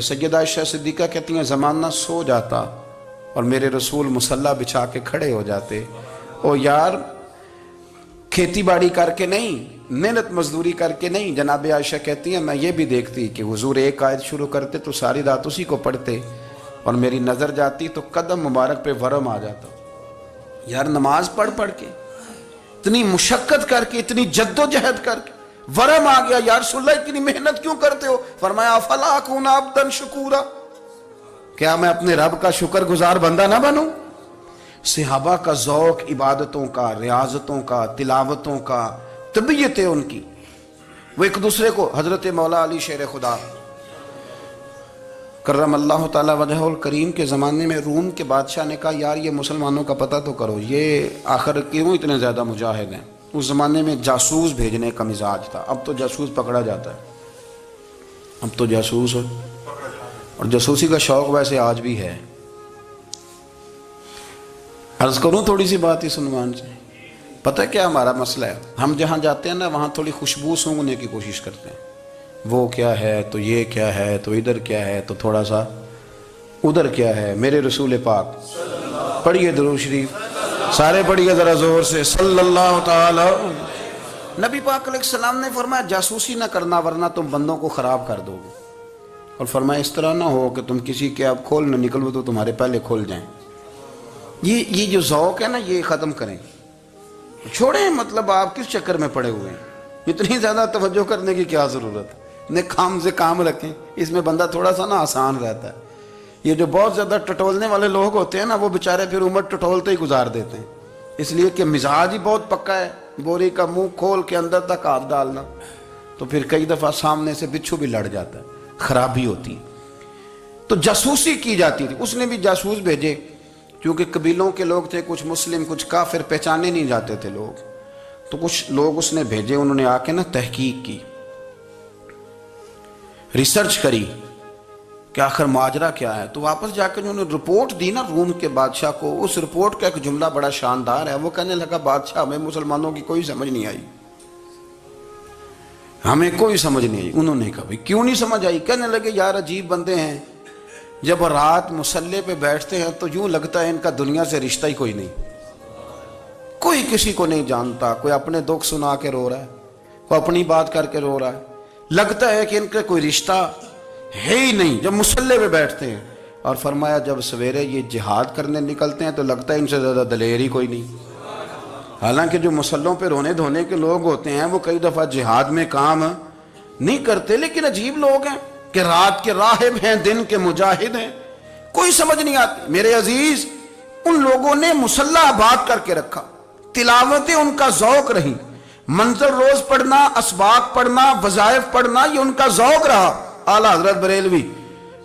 سیدہ عائشہ صدیقہ کہتی ہیں زمانہ سو جاتا اور میرے رسول مصلی بچھا کے کھڑے ہو جاتے. او یار کھیتی باڑی کر کے نہیں، محنت مزدوری کر کے نہیں. جناب عائشہ کہتی ہیں میں یہ بھی دیکھتی کہ حضور ایک آیت شروع کرتے تو ساری رات اسی کو پڑھتے، اور میری نظر جاتی تو قدم مبارک پہ ورم آ جاتا. یار نماز پڑھ کے اتنی مشقت کر کے اتنی جد و جہد کر کے ورم آ گیا، یا رسول اللہ اتنی محنت کیوں کرتے ہو؟ فرمایا افلا اکون عبدا شکورا، کیا میں اپنے رب کا شکر گزار بندہ نہ بنوں؟ صحابہ کا ذوق عبادتوں کا، ریاضتوں کا، تلاوتوں کا، طبیعت ہے ان کی. وہ ایک دوسرے کو، حضرت مولا علی شیر خدا کرم اللہ تعالی وجہ الکریم کے زمانے میں روم کے بادشاہ نے کہا یار یہ مسلمانوں کا پتہ تو کرو، یہ آخر کیوں اتنے زیادہ مجاہد ہیں؟ اس زمانے میں جاسوس بھیجنے کا مزاج تھا. اب تو جاسوس پکڑا جاتا ہے، اب تو جاسوس ہو، اور جاسوسی کا شوق ویسے آج بھی ہے. عرض کروں تھوڑی سی بات اس عنوان سے. پتہ ہے کیا ہمارا مسئلہ ہے؟ ہم جہاں جاتے ہیں نا وہاں تھوڑی خوشبو سونگنے کی کوشش کرتے ہیں. وہ کیا ہے تو یہ کیا ہے تو ادھر کیا ہے تو تھوڑا سا ادھر کیا ہے. میرے رسول پاک پڑھیے درود شریف، سارے پڑھیے ذرا زور سے صلی اللہ تعالی. نبی پاک علیہ السلام نے فرمایا جاسوسی نہ کرنا ورنہ تم بندوں کو خراب کر دو گے، اور فرمایا اس طرح نہ ہو کہ تم کسی کے اب کھول نہ نکلو تو تمہارے پہلے کھول جائیں. یہ جو ذوق ہے نا یہ ختم کریں، چھوڑیں. مطلب آپ کس چکر میں پڑے ہوئے ہیں؟ اتنی زیادہ توجہ کرنے کی کیا ضرورت ہے؟ نے کام سے کام رکھیں، اس میں بندہ تھوڑا سا نا آسان رہتا ہے. یہ جو بہت زیادہ ٹٹولنے والے لوگ ہوتے ہیں نا وہ بیچارے پھر عمر ٹٹولتے ہی گزار دیتے ہیں، اس لیے کہ مزاج ہی بہت پکا ہے. بوری کا منہ کھول کے اندر تک ہاتھ ڈالنا، تو پھر کئی دفعہ سامنے سے بچھو بھی لڑ جاتا ہے، خرابی ہوتی ہے. تو جاسوسی کی جاتی تھی. اس نے بھی جاسوس بھیجے، کیونکہ قبیلوں کے لوگ تھے، کچھ مسلم کچھ کافر، پہچانے نہیں جاتے تھے لوگ. تو کچھ لوگ اس نے بھیجے، انہوں نے آ کے نا تحقیق کی، ریسرچ کری کہ آخر ماجرا کیا ہے. تو واپس جا کے انہوں نے رپورٹ دی نا روم کے بادشاہ کو. اس رپورٹ کا ایک جملہ بڑا شاندار ہے. وہ کہنے لگا بادشاہ ہمیں مسلمانوں کی کوئی سمجھ نہیں آئی، ہمیں کوئی سمجھ نہیں آئی. انہوں نے کہا بھئی کیوں نہیں سمجھ آئی؟ کہنے لگے یار عجیب بندے ہیں، جب رات مصلی پہ بیٹھتے ہیں تو یوں لگتا ہے ان کا دنیا سے رشتہ ہی کوئی نہیں، کوئی کسی کو نہیں جانتا. کوئی اپنے دکھ سنا کے رو رہا ہے، کوئی اپنی بات کر کے رو رہا ہے، لگتا ہے کہ ان کا کوئی رشتہ ہے ہی نہیں جب مصلی پہ بیٹھتے ہیں. اور فرمایا جب سویرے یہ جہاد کرنے نکلتے ہیں تو لگتا ہے ان سے زیادہ دلیر ہی کوئی نہیں. حالانکہ جو مسلوں پہ رونے دھونے کے لوگ ہوتے ہیں وہ کئی دفعہ جہاد میں کام نہیں کرتے، لیکن عجیب لوگ ہیں کہ رات کے راہب ہیں، دن کے مجاہد ہیں، کوئی سمجھ نہیں آتی. میرے عزیز ان لوگوں نے مصلی آباد کر کے رکھا، تلاوتیں ان کا ذوق رہی، منظر روز پڑھنا، اسباق پڑھنا، وظائف پڑھنا، یہ ان کا ذوق رہا. اعلیٰ حضرت بریلوی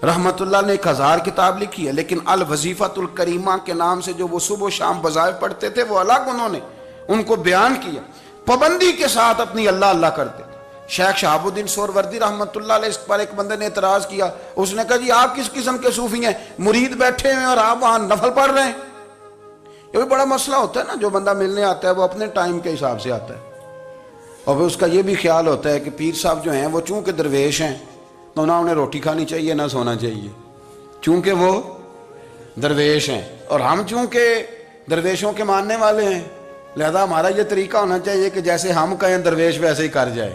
رحمت اللہ نے 1000 کتاب لکھی ہے، لیکن الوظیفۃ الکریمہ کے نام سے جو وہ صبح و شام وظائف پڑھتے تھے وہ الگ انہوں نے ان کو بیان کیا. پابندی کے ساتھ اپنی اللہ اللہ کرتے تھے. شیخ شہاب الدین سہروردی رحمت اللہ علیہ، اس پر ایک بندے نے اعتراض کیا. اس نے کہا جی آپ کس قسم کے صوفی ہیں، مرید بیٹھے ہیں اور آپ وہاں نفل پڑھ رہے ہیں؟ یہ بھی بڑا مسئلہ ہوتا ہے نا. جو بندہ ملنے آتا ہے وہ اپنے ٹائم کے حساب سے آتا ہے، اور پھر اس کا یہ بھی خیال ہوتا ہے کہ پیر صاحب جو ہیں وہ چونکہ درویش ہیں تو نہ انہیں روٹی کھانی چاہیے نہ سونا چاہیے، چونکہ وہ درویش ہیں، اور ہم چونکہ درویشوں کے ماننے والے ہیں لہذا ہمارا یہ طریقہ ہونا چاہیے کہ جیسے ہم کہیں درویش ویسے ہی کر جائے.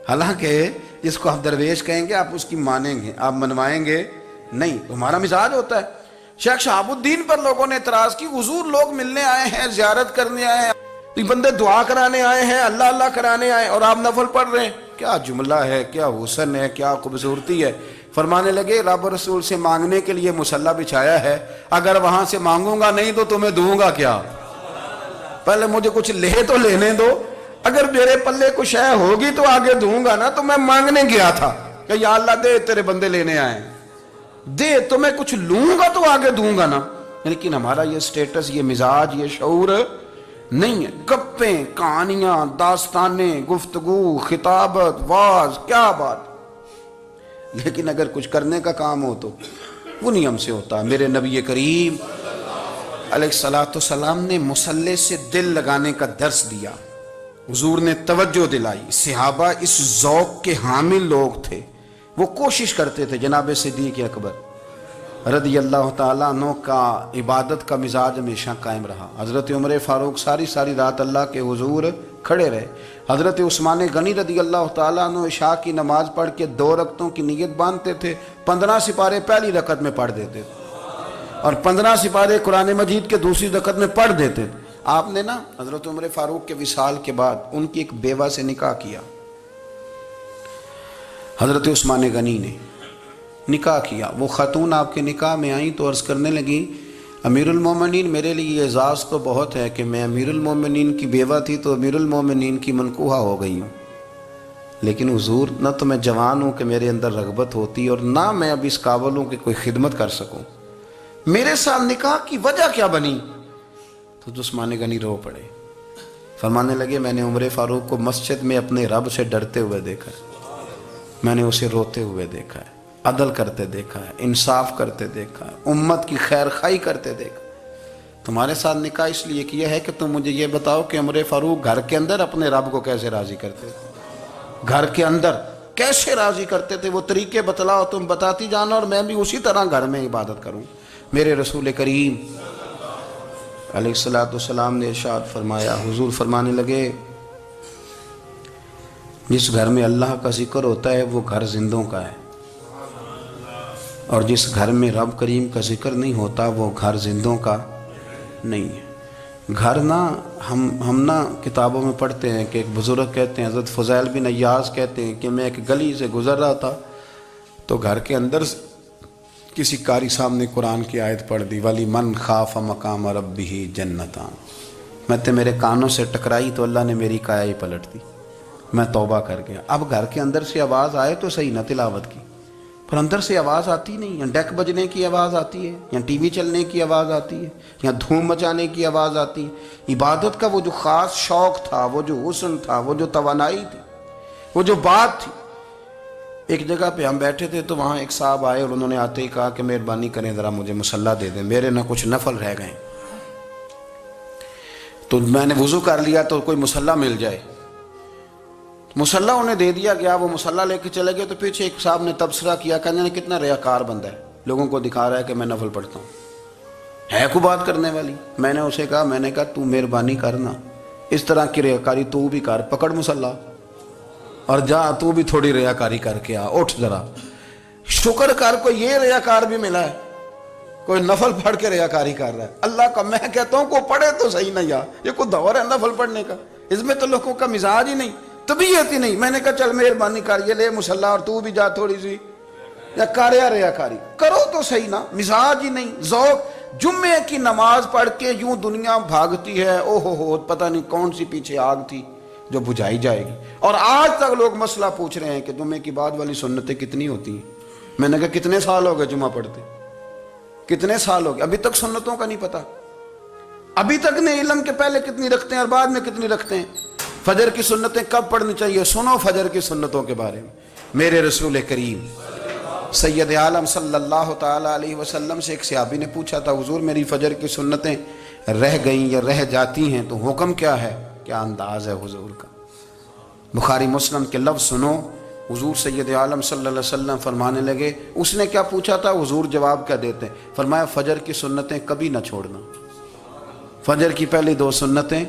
حالانکہ جس کو آپ درویش کہیں گے آپ اس کی مانیں گے، آپ منوائیں گے نہیں. ہمارا مزاج ہوتا ہے. شیخ شہاب الدین پر لوگوں نے اعتراض کی، حضور لوگ ملنے آئے ہیں، زیارت کرنے آئے ہیں، بندے دعا کرانے آئے ہیں، اللہ اللہ کرانے آئے اور آپ نفل پڑھ رہے ہیں. کیا جملہ ہے، کیا حسن ہے، کیا خوبصورتی ہے. فرمانے لگے رب رسول سے مانگنے کے لیے مصلی بچھایا ہے، اگر وہاں سے مانگوں گا نہیں تو تمہیں دوں گا کیا؟ پہلے مجھے کچھ لے تو لینے دو، اگر میرے پلے کچھ ہے ہوگی تو آگے دوں گا نا. تو میں مانگنے گیا تھا کہ یا اللہ دے، تیرے بندے لینے آئے دے، تو میں کچھ لوں گا تو آگے دوں گا نا. لیکن ہمارا یہ سٹیٹس، یہ مزاج، یہ شعور نہیں ہے. گپیں، کہانیاں، داستانیں، گفتگو، خطابت، واز، کیا بات. لیکن اگر کچھ کرنے کا کام ہو تو وہ نہیں ہم سے ہوتا. میرے نبی کریم علیہ السلام نے مصلی سے دل لگانے کا درس دیا. حضور نے توجہ دلائی. صحابہ اس ذوق کے حامل لوگ تھے، وہ کوشش کرتے تھے جناب صدیق اکبر رضی اللہ تعالیٰ عنہ کا عبادت کا مزاج ہمیشہ قائم رہا. حضرت عمر فاروق ساری ساری رات اللہ کے حضور کھڑے رہے. حضرت عثمان غنی رضی اللہ تعالیٰ عنہ عشاء کی نماز پڑھ کے 2 رکعتوں کی نیت باندھتے تھے, 15 سپارے پہلی رکعت میں پڑھ دیتے تھے اور 15 سپارے قرآن مجید کے دوسری رکعت میں پڑھ دیتے تھے. آپ نے نا حضرت عمر فاروق کے وصال کے بعد ان کی ایک بیوہ سے نکاح کیا. حضرت عثمان غنی نے نکاح کیا. وہ خاتون آپ کے نکاح میں آئیں تو عرض کرنے لگی امیر المومنین میرے لیے اعزاز تو بہت ہے کہ میں امیر المومنین کی بیوہ تھی تو امیر المومنین کی منکوحہ ہو گئی ہوں, لیکن حضور نہ تو میں جوان ہوں کہ میرے اندر رغبت ہوتی اور نہ میں اب اس قابل ہوں کہ کوئی خدمت کر سکوں, میرے ساتھ نکاح کی وجہ کیا بنی؟ تو عثمان غنی رو پڑے. فرمانے لگے میں نے عمر فاروق کو مسجد میں اپنے رب سے ڈرتے ہوئے دیکھا ہے, میں نے اسے روتے ہوئے دیکھا ہے, عدل کرتے دیکھا ہے, انصاف کرتے دیکھا ہے, امت کی خیر خواہی کرتے دیکھا. تمہارے ساتھ نکاح اس لیے کیا ہے کہ تم مجھے یہ بتاؤ کہ عمر فاروق گھر کے اندر اپنے رب کو کیسے راضی کرتے تھے, گھر کے اندر کیسے راضی کرتے تھے, وہ طریقے بتلاؤ, تم بتاتی جانا اور میں بھی اسی طرح گھر میں عبادت کروں. میرے رسول کریم علیہ السلام نے ارشاد فرمایا, حضور فرمانے لگے جس گھر میں اللہ کا ذکر ہوتا ہے وہ گھر زندوں کا ہے, اور جس گھر میں رب کریم کا ذکر نہیں ہوتا وہ گھر زندوں کا نہیں ہے. گھر نا ہم نا کتابوں میں پڑھتے ہیں کہ ایک بزرگ کہتے ہیں, حضرت فضیل بن عیاض کہتے ہیں کہ میں ایک گلی سے گزر رہا تھا تو گھر کے اندر کسی قاری سامنے قرآن کی آیت پڑھ دی, ولی من خاف مقام ربہ جنتان. میں تے میرے کانوں سے ٹکرائی تو اللہ نے میری کایا ہی پلٹ دی, میں توبہ کر گیا. اب گھر کے اندر سے آواز آئے تو صحیح نہ تلاوت کی, پر اندر سے آواز آتی نہیں, یا ڈیک بجنے کی آواز آتی ہے, یا ٹی وی چلنے کی آواز آتی ہے, یا دھوم مچانے کی آواز آتی ہے. عبادت کا وہ جو خاص شوق تھا, وہ جو حسن تھا, وہ جو توانائی تھی, وہ جو بات تھی. ایک جگہ پہ ہم بیٹھے تھے تو وہاں ایک صاحب آئے اور انہوں نے آتے ہی کہا کہ مہربانی کریں ذرا مجھے مصلی دے دیں, میرے نہ کچھ نفل رہ گئے. تو میں نے وضو کر لیا تو کوئی مصلی مل جائے. مصلی انہیں دے دیا گیا, وہ مصلی لے کے چلے گئے تو پیچھے ایک صاحب نے تبصرہ کیا, کہنے نے کتنا ریاکار بندہ ہے, لوگوں کو دکھا رہا ہے کہ میں نفل پڑھتا ہوں, ہے کوئی بات کرنے والی. میں نے اسے کہا تو مہربانی کرنا اس طرح کی ریاکاری تو بھی کر, پکڑ مصلی اور جا تو بھی تھوڑی ریاکاری کر کے آ, اٹھ ذرا شکر کر کوئی یہ ریاکار بھی ملا ہے, کوئی نفل پڑھ کے ریاکاری کر رہا ہے. اللہ کا میں کہتا ہوں کو پڑھے تو صحیح نہ, یا یہ کوئی دور ہے نفل پڑھنے کا, اس میں تو لوگوں کا مزاج ہی نہیں, طبیعت ہی نہیں. میں نے کہا چل مہربانی کر یہ لے مصلی اور تو بھی جا تھوڑی سی یا کر یا ریاکاری کرو تو صحیح نا, مزاج ہی نہیں, ذوق. جمعے کی نماز پڑھ کے یوں دنیا بھاگتی ہے, او ہو پتہ نہیں کون سی پیچھے آگ تھی جو بجھائی جائے گی. اور آج تک لوگ مسئلہ پوچھ رہے ہیں کہ جمعے کی بعد والی سنتیں کتنی ہوتی ہیں. میں نے کہا کتنے سال ہو گئے جمعہ پڑھتے, کتنے سال ہو گئے, ابھی تک سنتوں کا نہیں پتا, ابھی تک نے علم کے پہلے کتنی رکھتے ہیں اور بعد میں کتنی رکھتے ہیں. فجر کی سنتیں کب پڑھنی چاہیے, سنو فجر کی سنتوں کے بارے میں. میرے رسول کریم سید عالم صلی اللہ تعالی علیہ وسلم سے ایک صحابی نے پوچھا تھا, حضور میری فجر کی سنتیں رہ گئیں یا رہ جاتی ہیں تو حکم کیا ہے, کیا انداز ہے حضور کا. بخاری مسلم کے لفظ سنو, حضور سید عالم صلی اللہ علیہ وسلم فرمانے لگے, اس نے کیا پوچھا تھا, حضور جواب کیا دیتے ہیں, فرمایا فجر کی سنتیں کبھی نہ چھوڑنا, فجر کی پہلی 2 سنتیں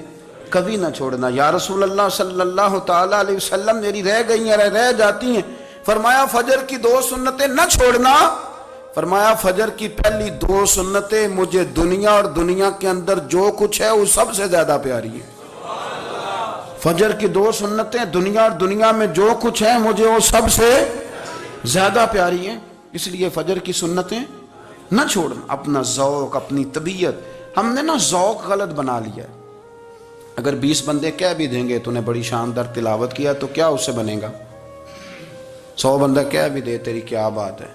کبھی نہ چھوڑنا. یا رسول اللہ صلی اللہ تعالی علیہ وسلم میری رہ گئی ہیں, رہ جاتی ہیں. فرمایا فجر کی 2 سنتیں نہ چھوڑنا, فرمایا فجر کی پہلی 2 سنتیں مجھے دنیا اور دنیا کے اندر جو کچھ ہے وہ سب سے زیادہ پیاری ہے. فجر کی 2 سنتیں دنیا اور دنیا میں جو کچھ ہے مجھے وہ سب سے زیادہ پیاری ہیں, اس لیے فجر کی سنتیں نہ چھوڑنا. اپنا ذوق, اپنی طبیعت, ہم نے نا ذوق غلط بنا لیا ہے. اگر 20 بندے کہہ بھی دیں گے تو نے بڑی شاندار تلاوت کیا تو کیا اس سے بنے گا, 100 بندہ کہہ بھی دے تیری کیا بات ہے,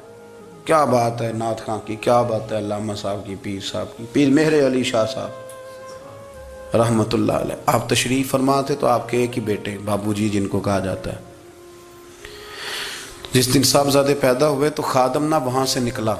کیا بات ہے نعت خاں کی, کیا بات ہے علامہ صاحب کی, پیر صاحب کی, پیر مہر علی شاہ صاحب رحمت اللہ علیہ. آپ تشریف فرما تھے تو آپ کے ایک ہی بیٹے بابو جی جن کو کہا جاتا ہے, جس دن صاحبزادے پیدا ہوئے تو خادم نہ وہاں سے نکلا.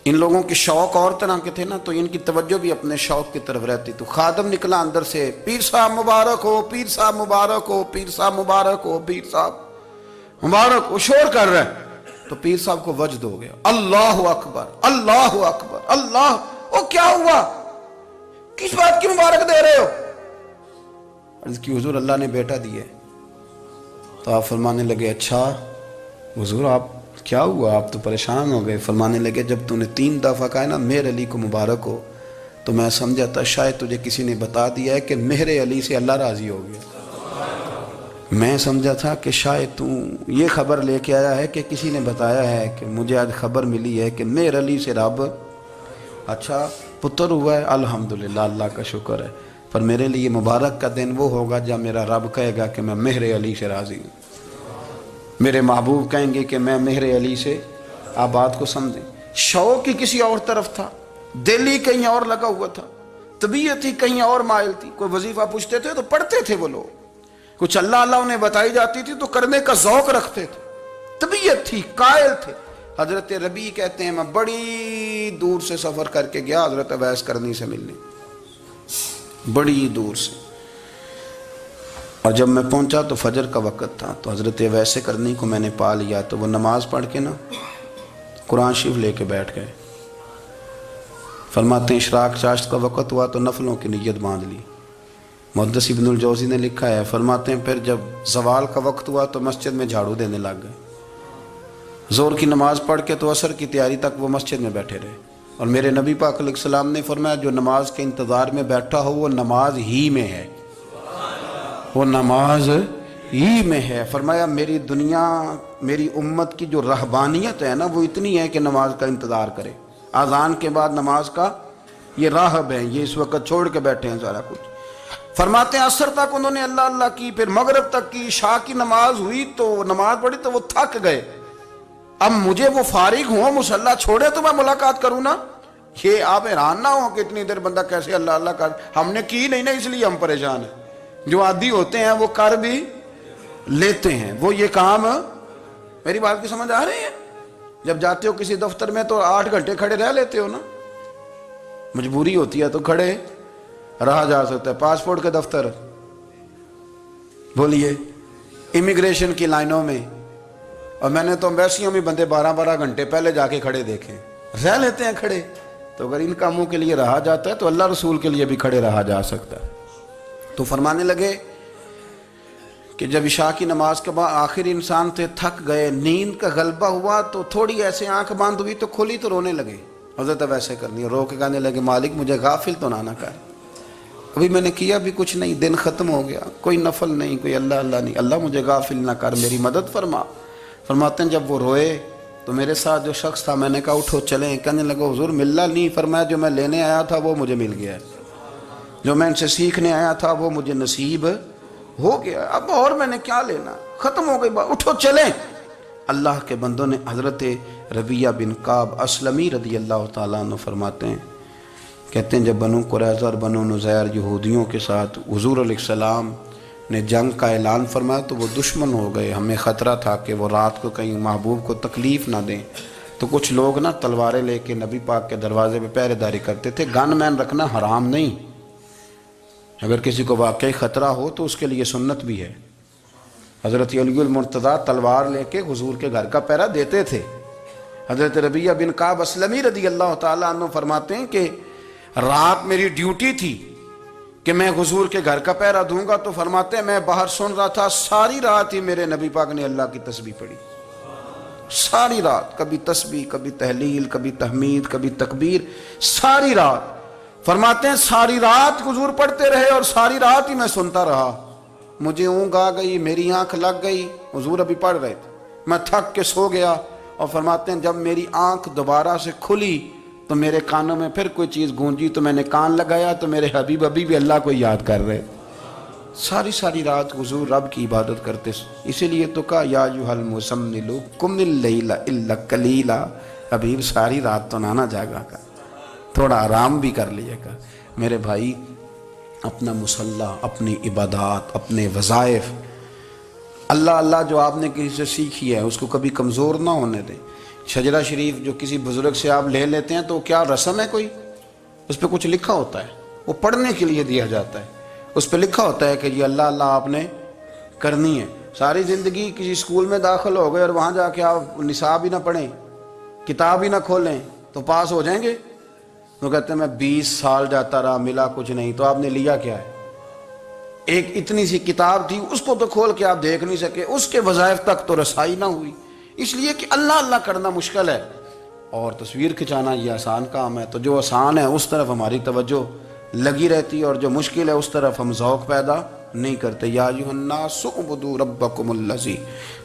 ان لوگوں کے شوق اور طرح کے تھے نا, تو ان کی توجہ بھی اپنے شوق کی طرف رہتی. تو خادم نکلا اندر سے, پیر صاحب مبارک ہو, پیر صاحب مبارک ہو, پیر صاحب مبارک ہو, پیر صاحب مبارک ہو, شور کر رہا ہے. تو پیر صاحب کو وجد ہو گیا، اللہ اکبر اللہ اکبر اللہ، او کیا ہوا، کس بات کی مبارک دے رہے ہو؟ عرض کی حضور اللہ نے بیٹا دیے۔ تو آپ فرمانے لگے اچھا حضور آپ کیا ہوا، آپ تو پریشان ہو گئے۔ فرمانے لگے جب تو نے 3 دفعہ کہا نا مہر علی کو مبارک ہو، تو میں سمجھا تھا شاید تجھے کسی نے بتا دیا ہے کہ مہر علی سے اللہ راضی ہو گیا۔ میں سمجھا تھا کہ شاید تو یہ خبر لے کے آیا ہے کہ کسی نے بتایا ہے کہ مجھے آج خبر ملی ہے کہ مہر علی سے رب اچھا پتر ہوا ہے، الحمدللہ اللہ کا شکر ہے، پر میرے لیے مبارک کا دن وہ ہوگا جب میرا رب کہے گا کہ میں مہر علی سے راضی ہوں، میرے محبوب کہیں گے کہ میں مہر علی سے۔ آپ بات کو سمجھیں، شوق ہی کسی اور طرف تھا، دل ہی کہیں اور لگا ہوا تھا، طبیعت ہی کہیں اور مائل تھی۔ کوئی وظیفہ پوچھتے تھے تو پڑھتے تھے وہ لوگ، کچھ اللہ اللہ انہیں بتائی جاتی تھی تو کرنے کا ذوق رکھتے تھے، طبیعت تھی، قائل تھے۔ حضرت ربیع کہتے ہیں میں بڑی دور سے سفر کر کے گیا حضرت اویس کرنی سے ملنے، بڑی دور سے، اور جب میں پہنچا تو فجر کا وقت تھا، تو حضرت اویس کرنی کو میں نے پا لیا، تو وہ نماز پڑھ کے نا قرآن شریف لے کے بیٹھ گئے۔ فرماتے ہیں اشراق چاشت کا وقت ہوا تو نفلوں کی نیت باندھ لی۔ محدث ابن الجوزی نے لکھا ہے، فرماتے ہیں پھر جب زوال کا وقت ہوا تو مسجد میں جھاڑو دینے لگ گئے، زور کی نماز پڑھ کے تو عصر کی تیاری تک وہ مسجد میں بیٹھے رہے، اور میرے نبی پاک علیہ السلام نے فرمایا جو نماز کے انتظار میں بیٹھا ہو وہ نماز ہی میں ہے، وہ نماز ہی میں ہے۔ فرمایا میری دنیا میری امت کی جو رہبانیت ہے نا وہ اتنی ہے کہ نماز کا انتظار کرے، اذان کے بعد نماز کا یہ راہب ہیں، یہ اس وقت چھوڑ کے بیٹھے ہیں سارا کچھ۔ فرماتے ہیں عصر تک انہوں نے اللہ اللہ کی، پھر مغرب تک کی، عشاء کی نماز ہوئی تو نماز پڑھی تو وہ تھک گئے، اب مجھے وہ فارغ ہوں مصلی چھوڑے تو میں ملاقات کروں نا۔ یہ آپ حیران نہ ہو کہ اتنی دیر بندہ کیسے اللہ اللہ کر، ہم نے کی نہیں نا اس لیے ہم پریشان ہیں، جو عادی ہوتے ہیں وہ کر بھی لیتے ہیں، وہ یہ کام۔ میری بات کی سمجھ آ رہی ہے؟ جب جاتے ہو کسی دفتر میں تو 8 گھنٹے کھڑے رہ لیتے ہو نا، مجبوری ہوتی ہے تو کھڑے رہا جا سکتا ہے۔ پاسپورٹ کے دفتر بولیے، امیگریشن کی لائنوں میں، اور میں نے تو امبیسیوں میں بندے 12 گھنٹے پہلے جا کے کھڑے دیکھے، رہ لیتے ہیں کھڑے۔ تو اگر ان کاموں کے لیے رہا جاتا ہے تو اللہ رسول کے لیے بھی کھڑے رہا جا سکتا ہے۔ تو فرمانے لگے کہ جب عشاء کی نماز کے بعد آخر انسان تھے، تھک گئے، نیند کا غلبہ ہوا تو تھوڑی ایسے آنکھ بند ہوئی تو کھلی تو رونے لگے۔ حضرت ویسے کرنی رو کے کہنے لگے مالک مجھے غافل تو نہ کر، ابھی میں نے کیا بھی کچھ نہیں، دن ختم ہو گیا، کوئی نفل نہیں، کوئی اللہ اللہ نہیں، اللہ مجھے غافل نہ کر، میری مدد فرما۔ فرماتے ہیں جب وہ روئے تو میرے ساتھ جو شخص تھا میں نے کہا اٹھو چلیں، کہنے لگا حضور ملنا نہیں، فرمایا جو میں لینے آیا تھا وہ مجھے مل گیا ہے، جو میں ان سے سیکھنے آیا تھا وہ مجھے نصیب ہو گیا، اب اور میں نے کیا لینا، ختم ہو گئی بات، اٹھو چلیں۔ اللہ کے بندوں نے حضرت ربیعہ بن کعب اسلمی رضی اللہ تعالیٰ عنہ فرماتے ہیں، کہتے ہیں جب بنو قریظہ اور بنو نذیر یہودیوں کے ساتھ حضور علیہ السلام نے جنگ کا اعلان فرمایا تو وہ دشمن ہو گئے، ہمیں خطرہ تھا کہ وہ رات کو کہیں محبوب کو تکلیف نہ دیں، تو کچھ لوگ نا تلواریں لے کے نبی پاک کے دروازے پہ پہرے داری کرتے تھے۔ گن مین رکھنا حرام نہیں، اگر کسی کو واقعی خطرہ ہو تو اس کے لیے سنت بھی ہے۔ حضرت علی المرتضیٰ تلوار لے کے حضور کے گھر کا پہرا دیتے تھے۔ حضرت ربیعہ بن کعب اسلمی رضی اللہ تعالیٰ عنہ فرماتے ہیں کہ رات میری ڈیوٹی تھی کہ میں حضور کے گھر کا پہرا دوں گا، تو فرماتے ہیں میں باہر سن رہا تھا، ساری رات ہی میرے نبی پاک نے اللہ کی تسبیح پڑھی، ساری رات، کبھی تسبیح، کبھی تحلیل، کبھی تحمید، کبھی تکبیر، ساری رات۔ فرماتے ہیں ساری رات حضور پڑھتے رہے اور ساری رات ہی میں سنتا رہا، مجھے اونگ آ گئی، میری آنکھ لگ گئی، حضور ابھی پڑھ رہے تھے، میں تھک کے سو گیا۔ اور فرماتے ہیں جب میری آنکھ دوبارہ سے کھلی تو میرے کانوں میں پھر کوئی چیز گونجی تو میں نے کان لگایا تو میرے حبیب ابھی بھی اللہ کو یاد کر رہے، ساری رات حضور رب کی عبادت کرتے۔ اسی لیے تو کہا یا ایھا المزمل قم اللیل الا قلیلا، حبیب ساری رات تو نہ جاگا کر، تھوڑا آرام بھی کر لیے گا۔ میرے بھائی اپنا مصلی، اپنی عبادات، اپنے وظائف، اللہ اللہ جو آپ نے کسی سے سیکھی ہے اس کو کبھی کمزور نہ ہونے دیں۔ شجرہ شریف جو کسی بزرگ سے آپ لے لیتے ہیں تو کیا رسم ہے کوئی؟ اس پہ کچھ لکھا ہوتا ہے، وہ پڑھنے کے لیے دیا جاتا ہے، اس پہ لکھا ہوتا ہے کہ یہ اللہ اللہ آپ نے کرنی ہے۔ ساری زندگی کسی اسکول میں داخل ہو گئے اور وہاں جا کے آپ نصاب ہی نہ پڑھیں، کتاب ہی نہ کھولیں تو پاس ہو جائیں گے؟ وہ کہتے ہیں میں 20 سال جاتا رہا ملا کچھ نہیں. تو آپ نے لیا کیا ہے؟ ایک اتنی سی کتاب تھی، اس کو تو کھول کے آپ دیکھ نہیں سکے، اس کے وظائف تک تو رسائی نہ ہوئی، اس لیے کہ اللہ اللہ کرنا مشکل ہے اور تصویر کھنچانا یہ آسان کام ہے. تو جو آسان ہے اس طرف ہماری توجہ لگی رہتی ہے اور جو مشکل ہے اس طرف ہم ذوق پیدا نہیں کرتے. یا ایھا الناس اعبدوا ربکم الذی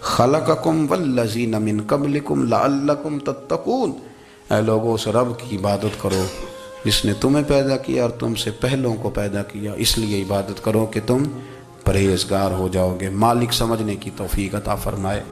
خلقکم والذین من قبلکم لعلکم تتقون. اے لوگوں اس رب کی عبادت کرو جس نے تمہیں پیدا کیا اور تم سے پہلوں کو پیدا کیا، اس لیے عبادت کرو کہ تم پرہیزگار ہو جاؤ گے. مالک سمجھنے کی توفیق عطا فرمائے.